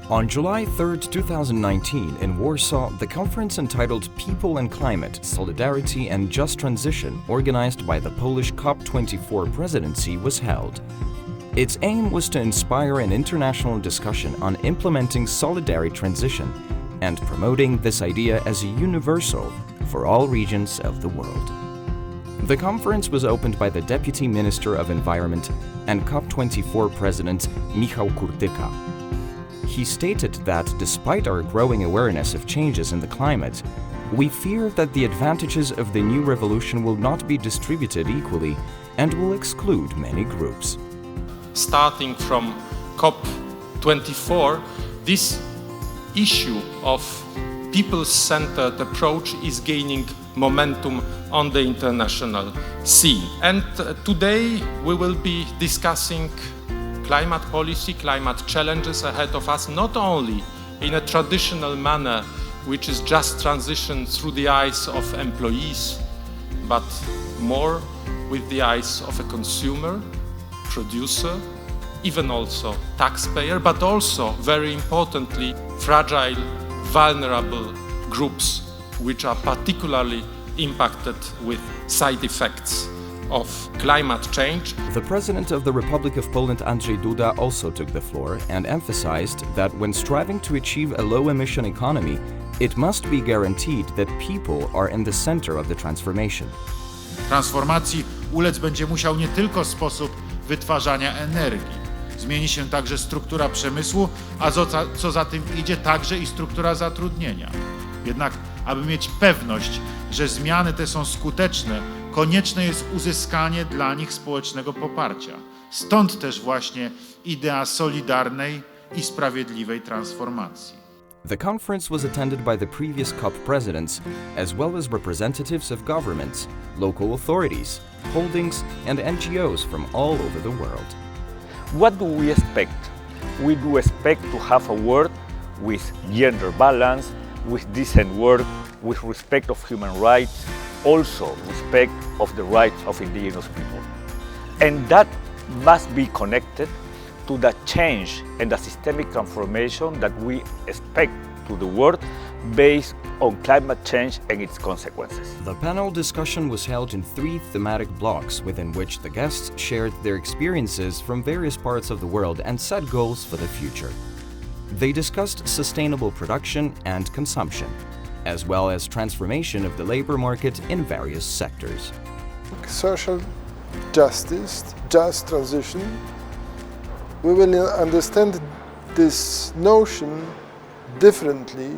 On July 3, 2019, in Warsaw, the conference entitled People and Climate, Solidarity and Just Transition, organized by the Polish COP24 Presidency, was held. Its aim was to inspire an international discussion on implementing solidarity transition and promoting this idea as a universal for all regions of the world. The conference was opened by the Deputy Minister of Environment and COP24 President Michał Kurtyka. He stated that despite our growing awareness of changes in the climate, we fear that the advantages of the new revolution will not be distributed equally and will exclude many groups. Starting from COP24, this issue of people-centered approach is gaining momentum on the international scene. And today we will be discussing climate policy, climate challenges ahead of us, not only in a traditional manner, which is just transition through the eyes of employees, but more with the eyes of a consumer, producer, even also taxpayer, but also, very importantly, fragile, vulnerable groups which are particularly impacted with side effects of climate change. The President of the Republic of Poland, Andrzej Duda, also took the floor and emphasized that when striving to achieve a low-emission economy, it must be guaranteed that people are in the center of the transformation. Transformacji ulec będzie musiał nie tylko sposób wytwarzania energii. Zmieni się także struktura przemysłu, a co za tym idzie, także i struktura zatrudnienia. Jednak, aby mieć pewność, że zmiany te są skuteczne, konieczne jest uzyskanie dla nich społecznego poparcia. Stąd też właśnie idea solidarnej i sprawiedliwej transformacji. The conference was attended by the previous COP presidents, as well as representatives of governments, local authorities, holdings, and NGOs from all over the world. What do we expect? We do expect to have a world with gender balance, with decent work, with respect of human rights, also respect of the rights of indigenous people. And that must be connected to the change and the systemic transformation that we expect to the world based on climate change and its consequences. The panel discussion was held in 3 thematic blocks within which the guests shared their experiences from various parts of the world and set goals for the future. They discussed sustainable production and consumption, as well as transformation of the labor market in various sectors. Social justice, just transition, we will understand this notion differently,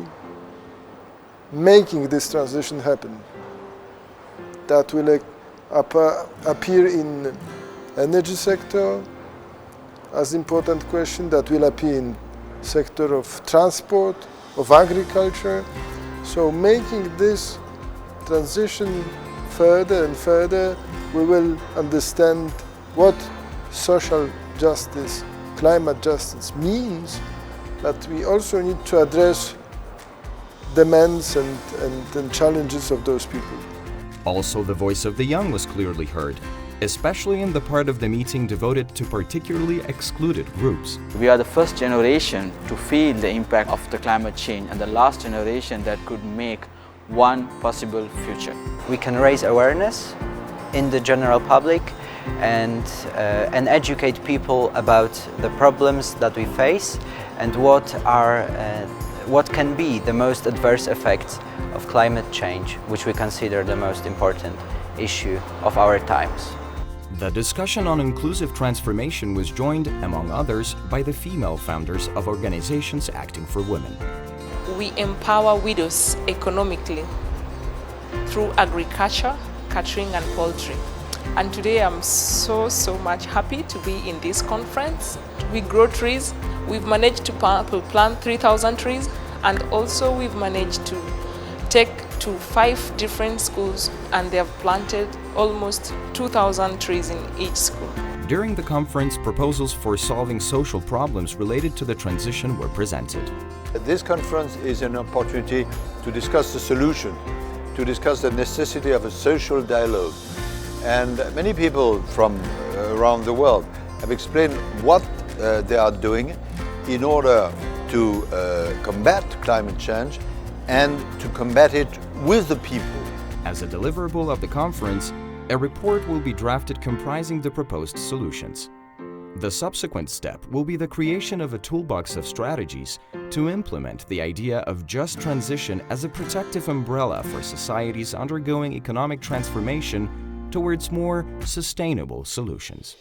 making this transition happen. That will appear in energy sector as important question, that will appear in sector of transport, of agriculture. So making this transition further and further, we will understand what social justice, climate justice means, but we also need to address demands and challenges of those people. Also, the voice of the young was clearly heard, especially in the part of the meeting devoted to particularly excluded groups. We are the first generation to feel the impact of the climate change and the last generation that could make one possible future. We can raise awareness in the general public and educate people about the problems that we face and what can be the most adverse effects of climate change, which we consider the most important issue of our times. The discussion on inclusive transformation was joined, among others, by the female founders of organizations acting for women. We empower widows economically through agriculture, catering and poultry. And today I'm so much happy to be in this conference. We grow trees. We've managed to plant 3,000 trees, and also we've managed to take to 5 different schools, and they have planted almost 2,000 trees in each school. During the conference, proposals for solving social problems related to the transition were presented. This conference is an opportunity to discuss the solution, to discuss the necessity of a social dialogue. And many people from around the world have explained what they are doing in order to combat climate change and to combat it with the people. As a deliverable of the conference, a report will be drafted comprising the proposed solutions. The subsequent step will be the creation of a toolbox of strategies to implement the idea of just transition as a protective umbrella for societies undergoing economic transformation towards more sustainable solutions.